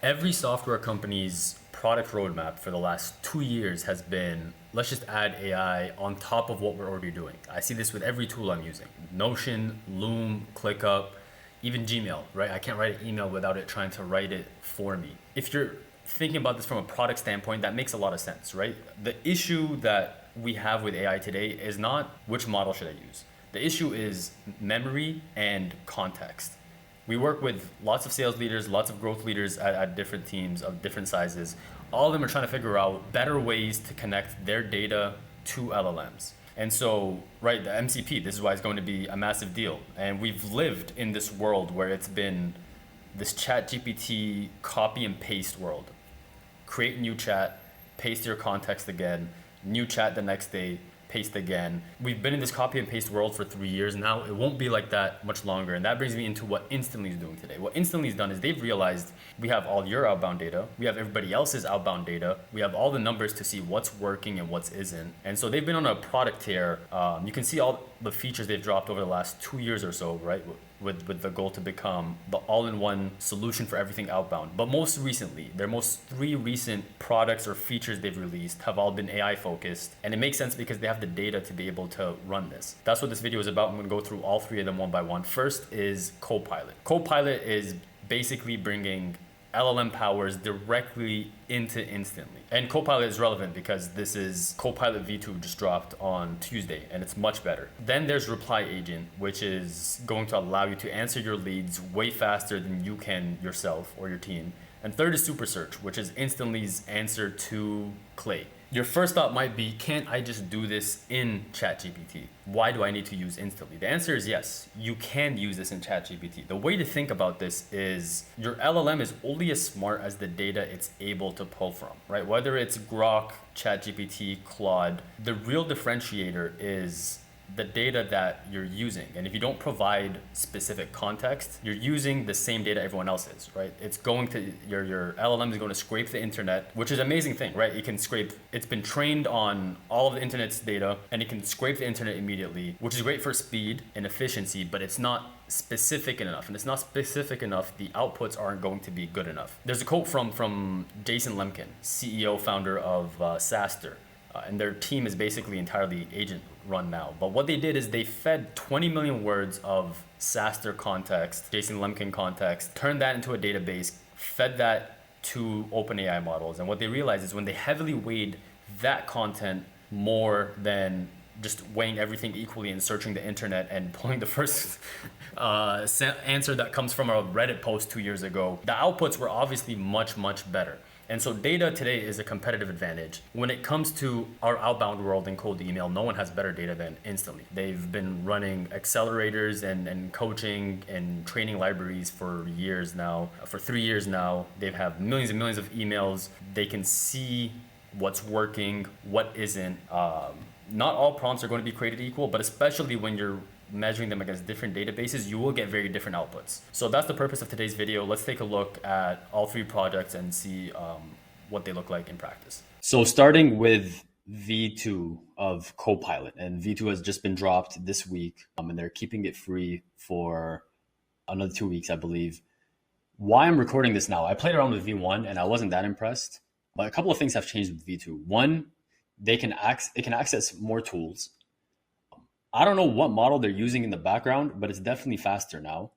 Every software company's product roadmap for the last 2 years has been, let's just add AI on top of what we're already doing. I see this with every tool I'm using. Notion, Loom, ClickUp, even Gmail, right? I can't write an email without it trying to write it for me. If you're thinking about this from a product standpoint, that makes a lot of sense, right? The issue that we have with AI today is not which model should I use. The issue is memory and context. We work with lots of sales leaders, lots of growth leaders at different teams of different sizes. All of them are trying to figure out better ways to connect their data to LLMs. And so, right, the MCP, this is why it's going to be a massive deal. And we've lived in this world where it's been this chat GPT copy and paste world. Create new chat, paste your context again, new chat the next day, paste again. We've been in this copy and paste world for 3 years now. It won't be like that much longer. And that brings me into what Instantly is doing today. What Instantly has done is they've realized we have all your outbound data. We have everybody else's outbound data. We have all the numbers to see what's working and what's isn't. And so they've been on a product tear. You can see all the features they've dropped over the last 2 years or so, right? With the goal to become the all-in-one solution for everything outbound. But most recently, their most 3 recent products or features they've released have all been AI focused. And it makes sense because they have the data to be able to run this. That's what this video is about. I'm gonna go through all 3 of them one by one. First is Copilot. Copilot is basically bringing LLM powers directly into Instantly. And Copilot is relevant because this is Copilot V2 just dropped on Tuesday and it's much better. Then there's Reply Agent, which is going to allow you to answer your leads way faster than you can yourself or your team. And third is Super Search, which is Instantly's answer to Clay. Your first thought might be, can't I just do this in ChatGPT? Why do I need to use Instantly? The answer is yes, you can use this in ChatGPT. The way to think about this is your LLM is only as smart as the data it's able to pull from, right? Whether it's Grok, ChatGPT, Claude, the real differentiator is the data that you're using. And if you don't provide specific context, you're using the same data everyone else is, right? It's going to, your LLM is going to scrape the internet, which is an amazing thing, right? It can scrape, it's been trained on all of the internet's data and it can scrape the internet immediately, which is great for speed and efficiency, but it's not specific enough. And it's not specific enough, the outputs aren't going to be good enough. There's a quote from Jason Lemkin, CEO, founder of SaaStr. And their team is basically entirely agent run now. But what they did is they fed 20 million words of SaaStr context, Jason Lemkin context, turned that into a database, fed that to OpenAI models. And what they realized is when they heavily weighed that content more than just weighing everything equally and searching the internet and pulling the first answer that comes from a Reddit post 2 years ago, the outputs were obviously much, much better. And so data today is a competitive advantage. When it comes to our outbound world in cold email, no one has better data than Instantly. They've been running accelerators and coaching and training libraries for years now. For 3 years now, they have millions and millions of emails. They can see what's working, what isn't. Not all prompts are going to be created equal, but especially when you're measuring them against different databases, you will get very different outputs. So that's the purpose of today's video. Let's take a look at all 3 projects and see what they look like in practice. So starting with V2 of Copilot, and V2 has just been dropped this week, and they're keeping it free for another 2 weeks, I believe. Why I'm recording this now, I played around with V1 and I wasn't that impressed, but a couple of things have changed with V2. One, it can access more tools. I don't know what model they're using in the background, but it's definitely faster now.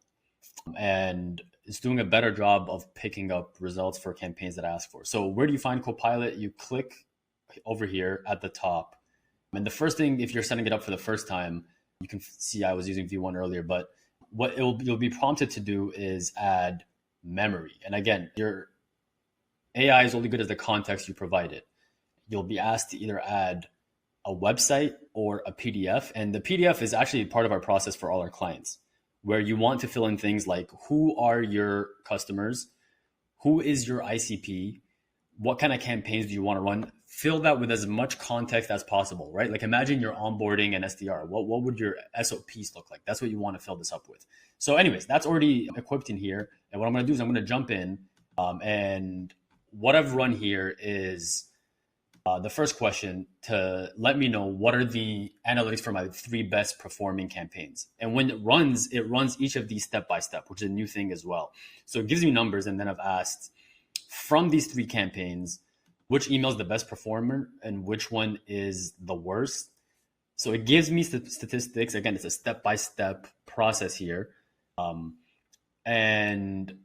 And it's doing a better job of picking up results for campaigns that I ask for. So where do you find Copilot? You click over here at the top. And the first thing, if you're setting it up for the first time, you can see I was using V1 earlier, but what you'll be prompted to do is add memory. And again, your AI is only good as the context you provide it. You'll be asked to either add a website or a PDF. And the PDF is actually part of our process for all our clients, where you want to fill in things like who are your customers, who is your ICP, what kind of campaigns do you want to run? Fill that with as much context as possible, right? Like imagine you're onboarding an SDR. What would your SOPs look like? That's what you want to fill this up with. So anyways, that's already equipped in here. And what I'm going to do is I'm going to jump in and what I've run here is the first question to let me know what are the analytics for my 3 best performing campaigns. And when it runs each of these step by step, which is a new thing as well. So it gives me numbers. And then I've asked from these three campaigns, which email is the best performer and which one is the worst. So it gives me statistics. Again, it's a step-by-step process here. And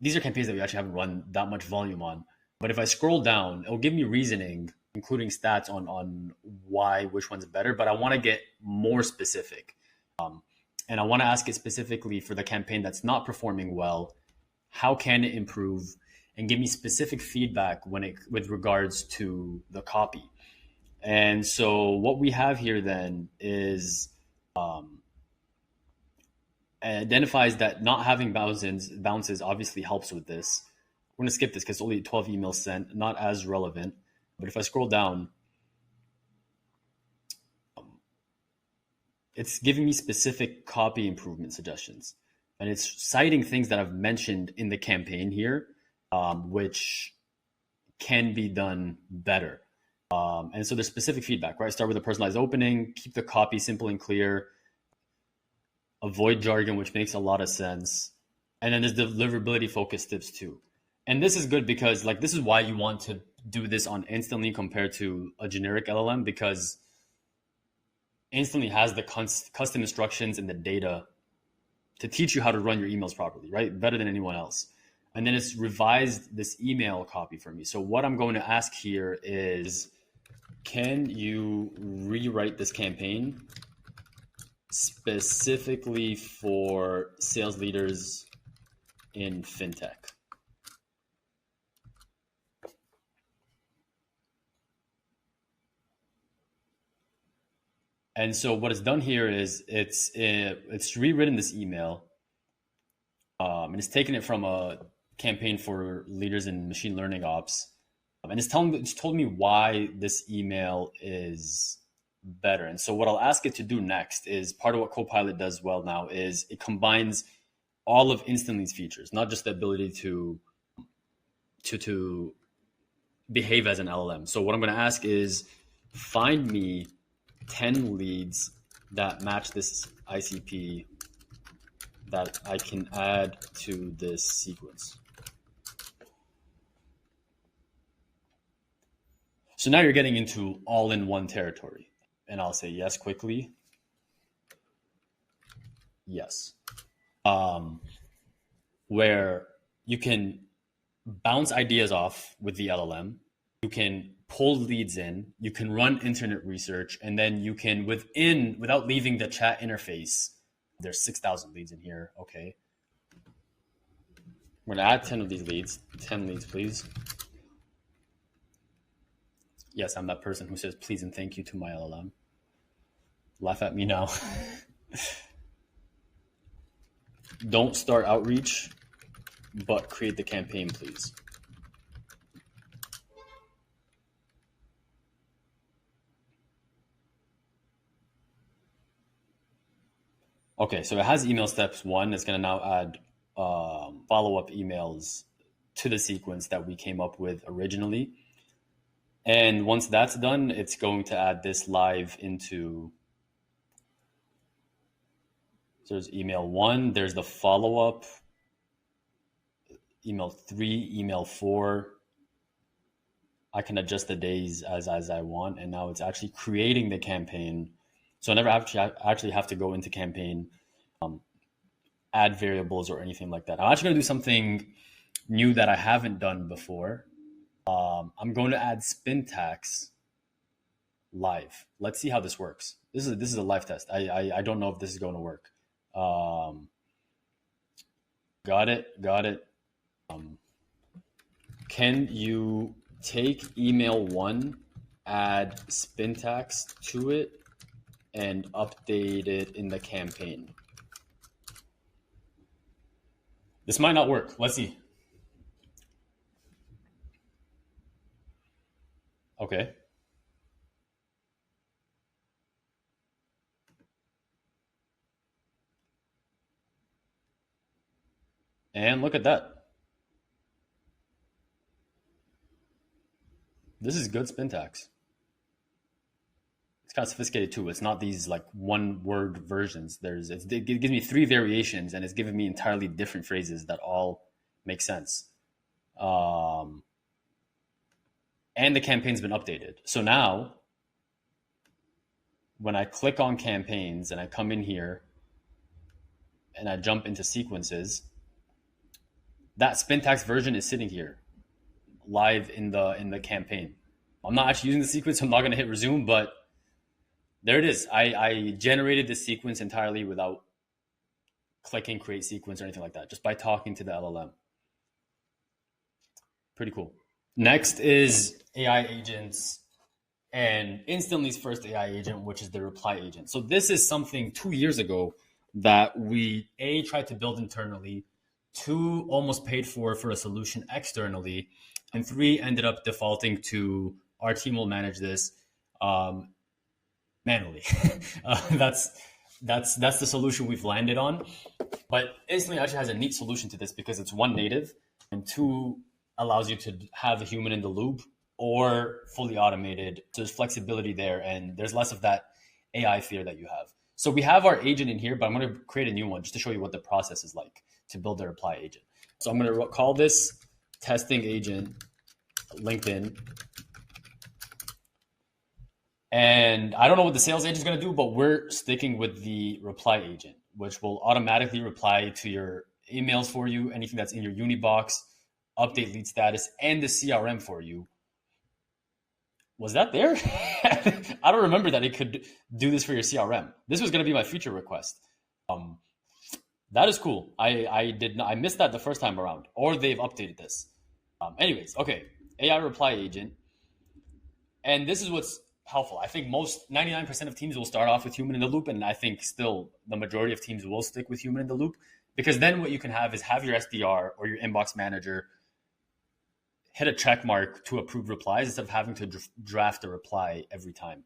these are campaigns that we actually haven't run that much volume on. But if I scroll down, it'll give me reasoning, including stats on why which one's better. But I want to get more specific. And I want to ask it specifically for the campaign that's not performing well. How can it improve? And give me specific feedback with regards to the copy. And so what we have here then is identifies that not having bounces obviously helps with this. We're going to skip this because it's only 12 emails sent, not as relevant. But if I scroll down, it's giving me specific copy improvement suggestions. And it's citing things that I've mentioned in the campaign here, which can be done better. And so there's specific feedback, right? Start with a personalized opening, keep the copy simple and clear, avoid jargon, which makes a lot of sense. And then there's deliverability focused tips too. And this is good because like this is why you want to do this on Instantly compared to a generic LLM, because Instantly has the custom instructions and the data to teach you how to run your emails properly, right? Better than anyone else. And then it's revised this email copy for me. So what I'm going to ask here is, can you rewrite this campaign specifically for sales leaders in fintech? And so what it's done here is it's rewritten this email, and it's taken it from a campaign for leaders in machine learning ops, and it's told me why this email is better. And so what I'll ask it to do next is part of what Copilot does well now is it combines all of Instantly's features, not just the ability to behave as an LLM. So what I'm going to ask is find me 10 leads that match this ICP that I can add to this sequence. So now you're getting into all-in-one territory. And I'll say yes quickly. Yes. Where you can bounce ideas off with the LLM. You can pull leads in, you can run internet research, and then you can without leaving the chat interface, there's 6,000 leads in here. Okay. We're gonna add 10 of these leads. 10 leads, please. Yes, I'm that person who says please and thank you to my LLM. Laugh at me now. Don't start outreach, but create the campaign, please. Okay, so it has email steps 1. It's going to now add follow-up emails to the sequence that we came up with originally. And once that's done, it's going to add this live into. So there's email 1, there's the follow-up, email 3, email 4. I can adjust the days as I want, and now it's actually creating the campaign. So I never actually have to go into campaign, add variables or anything like that. I'm actually going to do something new that I haven't done before. I'm going to add spin tax live. Let's see how this works. This is a live test. I don't know if this is going to work. Got it. Can you take email 1, add spin tax to it, and update it in the campaign? This might not work. Let's see. Okay. And look at that. This is good spin tax. It's kind of sophisticated too. It's not these like one word versions. It gives me 3 variations and it's giving me entirely different phrases that all make sense. Um, and the campaign's been updated. So now when I click on campaigns and I come in here and I jump into sequences, that Spintax version is sitting here live in the campaign. I'm not actually using the sequence, so I'm not going to hit resume, but there it is. I generated this sequence entirely without clicking create sequence or anything like that, just by talking to the LLM. Pretty cool. Next is AI agents and Instantly's first AI agent, which is the reply agent. So this is something 2 years ago that we tried to build internally, 2 almost paid for a solution externally, and 3 ended up defaulting to our team will manage this manually. That's the solution we've landed on. But Instantly actually has a neat solution to this because it's 1, native, and 2, allows you to have a human in the loop or fully automated. So there's flexibility there, and there's less of that AI fear that you have. So we have our agent in here, but I'm going to create a new one just to show you what the process is like to build a reply agent. So I'm going to call this testing agent LinkedIn. And I don't know what the sales agent is going to do, but we're sticking with the reply agent, which will automatically reply to your emails for you, anything that's in your uni box, update lead status, and the CRM for you. Was that there? I don't remember that it could do this for your CRM. This was going to be my feature request. That is cool. I missed that the first time around, or they've updated this. Anyways, okay, AI reply agent. And this is what's helpful. I think 99% of teams will start off with human in the loop, and I think still the majority of teams will stick with human in the loop, because then what you can have is have your SDR or your inbox manager hit a check mark to approve replies instead of having to draft a reply every time.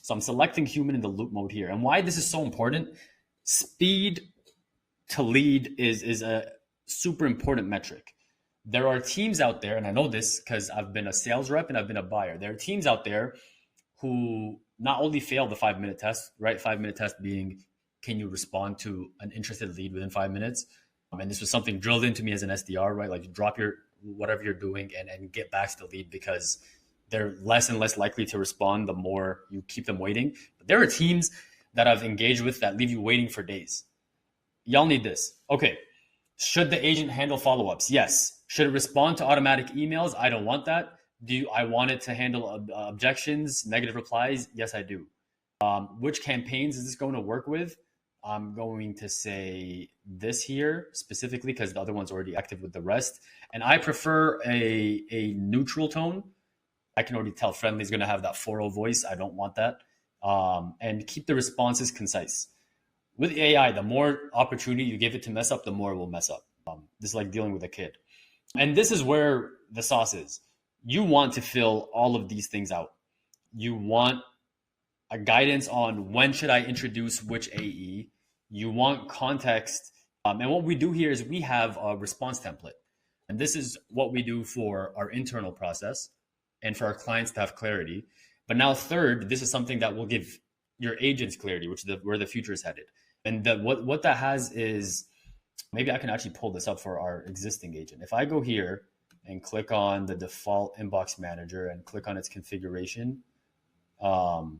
So I'm selecting human in the loop mode here. And why this is so important, speed to lead is a super important metric. There are teams out there, and I know this because I've been a sales rep and I've been a buyer. There are teams out there who not only fail the 5-minute test, right? 5-minute test being, can you respond to an interested lead within 5 minutes? And this was something drilled into me as an SDR, right? Like drop your whatever you're doing and get back to the lead, because they're less and less likely to respond the more you keep them waiting. But there are teams that I've engaged with that leave you waiting for days. Y'all need this. Okay. Should the agent handle follow-ups? Yes. Should it respond to automatic emails? I don't want that. Do I want it to handle objections, negative replies? Yes, I do. Which campaigns is this going to work with? I'm going to say this here specifically because the other one's already active with the rest. And I prefer a neutral tone. I can already tell friendly is going to have that 4.0 voice. I don't want that. And keep the responses concise. With AI, the more opportunity you give it to mess up, the more it will mess up. This is like dealing with a kid. And this is where the sauce is. You want to fill all of these things out. You want a guidance on when should I introduce which AE. You want context. And what we do here is we have a response template. And this is what we do for our internal process and for our clients to have clarity. But now third, this is something that will give your agents clarity, which is where the future is headed. And what that has is, maybe I can actually pull this up for our existing agent. If I go here and click on the default inbox manager and click on its configuration, and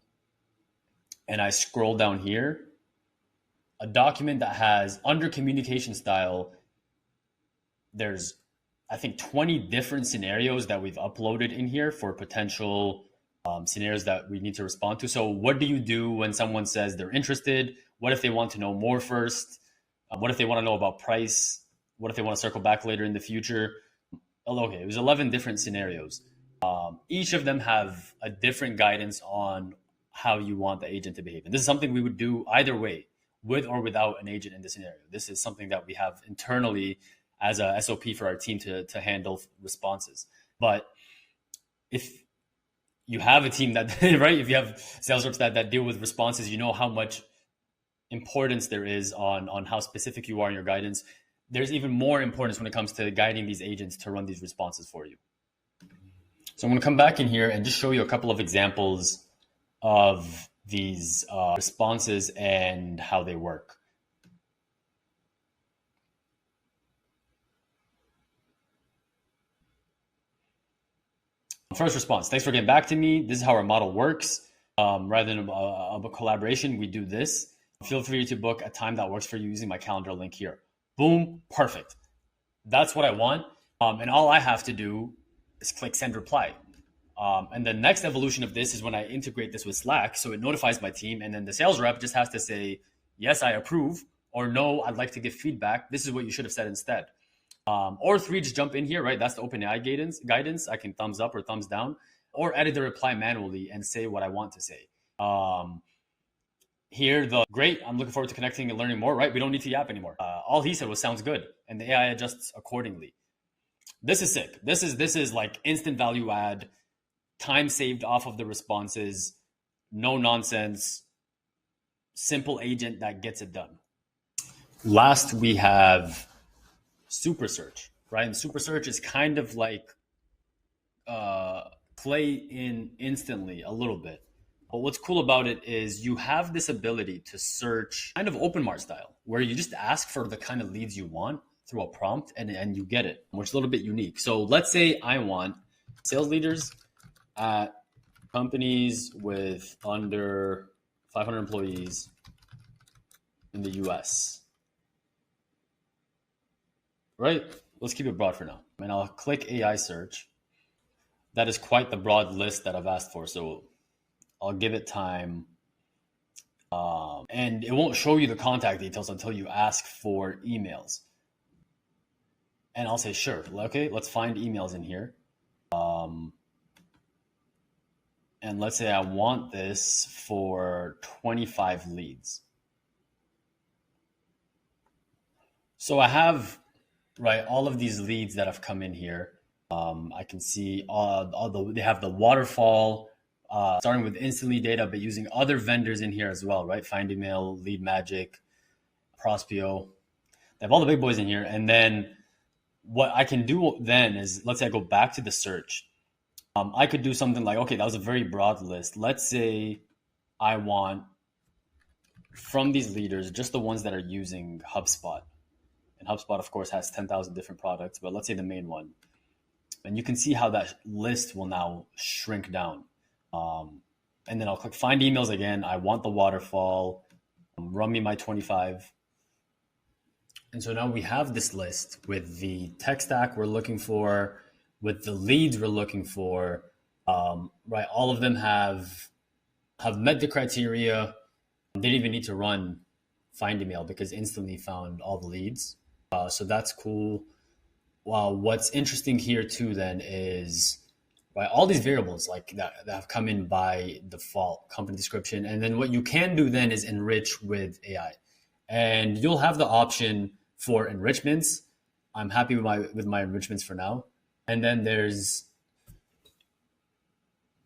I scroll down here, a document that has under communication style, there's, I think, 20 different scenarios that we've uploaded in here for potential scenarios that we need to respond to. So what do you do when someone says they're interested? What if they want to know more first? What if they want to know about price? What if they want to circle back later in the future? Okay, it was 11 different scenarios. Each of them have a different guidance on how you want the agent to behave. And this is something we would do either way, with or without an agent in the scenario. This is something that we have internally as a SOP for our team to handle responses. But if you have a team that, right, if you have sales reps that deal with responses, you know how much importance there is on how specific you are in your guidance. There's even more importance when it comes to guiding these agents to run these responses for you. So I'm going to come back in here and just show you a couple of examples of these responses and how they work. First response, thanks for getting back to me. This is how our model works. Rather than a collaboration, we do this. Feel free to book a time that works for you using my calendar link here. Boom, perfect. That's what I want. And all I have to do is click send reply. And the next evolution of this is when I integrate this with Slack, so it notifies my team, and then the sales rep just has to say, yes, I approve, or no, I'd like to give feedback. This is what you should have said instead. Or three, just jump in here, right? That's the OpenAI guidance. I can thumbs up or thumbs down, or edit the reply manually and say what I want to say. Here, great, I'm looking forward to connecting and learning more, right? We don't need to yap anymore. All he said was sounds good, and the AI adjusts accordingly. This is sick. This is like instant value add, time saved off of the responses, no nonsense, simple agent that gets it done. Last, we have Super Search, right? And Super Search is kind of like play in instantly a little bit. But what's cool about it is you have this ability to search kind of OpenMart style, where you just ask for the kind of leads you want through a prompt and you get it, which is a little bit unique. So let's say I want sales leaders at companies with under 500 employees in the US. Right? Let's keep it broad for now. And I'll click AI search. That is quite the broad list that I've asked for. So I'll give it time. And it won't show you the contact details until you ask for emails. And I'll say, sure. Okay, let's find emails in here. And let's say I want this for 25 leads. So I have, right, all of these leads that have come in here. I can see they have the waterfall, starting with Instantly data, but using other vendors in here as well, right? Find Email, Lead Magic, Prospeo. They have all the big boys in here. And then what I can do then is, let's say I go back to the search. I could do something like, okay, that was a very broad list. Let's say I want from these leaders, just the ones that are using HubSpot. And HubSpot, of course, has 10,000 different products, but let's say the main one. And you can see how that list will now shrink down. And then I'll click find emails again. I want the waterfall, run me my 25. And so now we have this list with the tech stack we're looking for, with the leads we're looking for, right? All of them have met the criteria. They didn't even need to run find email because Instantly found all the leads. So that's cool. Well, what's interesting here too then is, right, all these variables like that have come in by default, company description. And then what you can do then is enrich with AI. And you'll have the option for enrichments. I'm happy with my enrichments for now. And then there's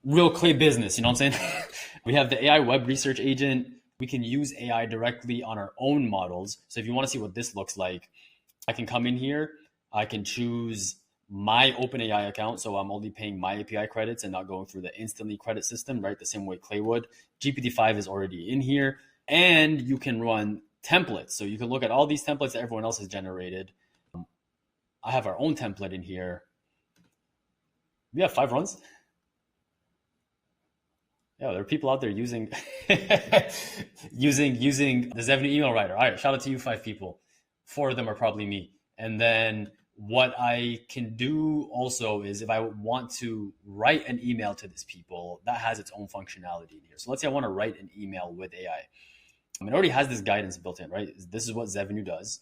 real clay business, you know what I'm saying? We have the AI web research agent. We can use AI directly on our own models. So if you want to see what this looks like, I can come in here. I can choose my OpenAI account. So I'm only paying my API credits and not going through the Instantly credit system, right? The same way Clay would. GPT-5 is already in here. And you can run templates. So you can look at all these templates that everyone else has generated. I have our own template in here. We have 5 runs. Yeah, there are people out there using using the Zevny email writer. All right, shout out to you 5 people. 4 of them are probably me. And then what I can do also is if I want to write an email to these people, that has its own functionality in here. So let's say I want to write an email with AI. It already has this guidance built in, right? This is what Zevny does.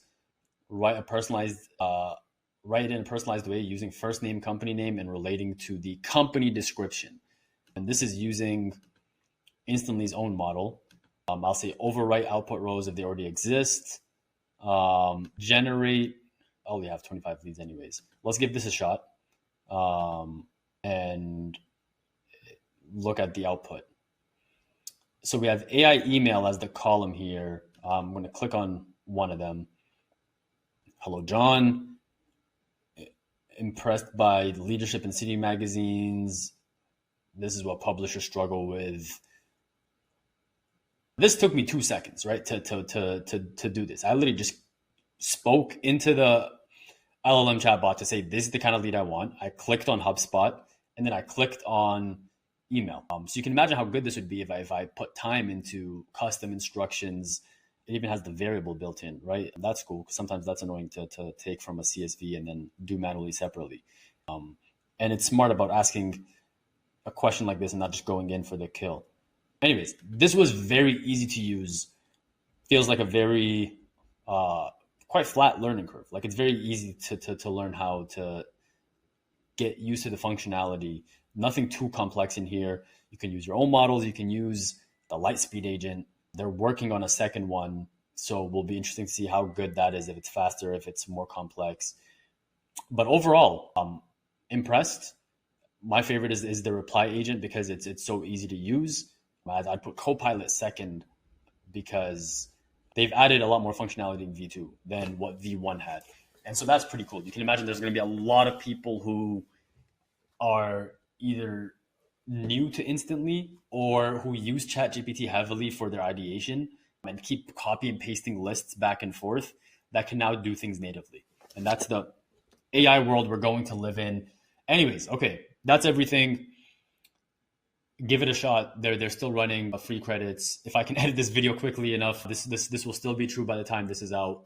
Write it in a personalized way using first name, company name, and relating to the company description. And this is using Instantly's own model. I'll say overwrite output rows if they already exist. Generate. I only have 25 leads anyways. Let's give this a shot and look at the output. So we have AI email as the column here. I'm going to click on one of them. Hello, John. Impressed by the leadership in city magazines. This is what publishers struggle with. This took me 2 seconds, right, to do this. I literally just spoke into the LLM chatbot to say, this is the kind of lead I want. I clicked on HubSpot. and then I clicked on email. So you can imagine how good this would be if I put time into custom instructions. It even has the variable built in, right? And that's cool because sometimes that's annoying to take from a CSV and then do manually separately. And it's smart about asking a question like this and not just going in for the kill. Anyways, this was very easy to use. Feels like a very quite flat learning curve. Like it's very easy to learn how to get used to the functionality. Nothing too complex in here. You can use your own models. You can use the Lightspeed agent. They're working on a second one, so it will be interesting to see how good that is, if it's faster, if it's more complex. But overall, impressed. My favorite is the reply agent because it's so easy to use. I'd put Copilot second because they've added a lot more functionality in V2 than what V1 had. And so that's pretty cool. You can imagine there's going to be a lot of people who are either new to Instantly or who use ChatGPT heavily for their ideation and keep copy and pasting lists back and forth that can now do things natively. And that's the AI world we're going to live in. Anyways, okay, that's everything. Give it a shot. They're still running free credits. If I can edit this video quickly enough, this will still be true by the time this is out.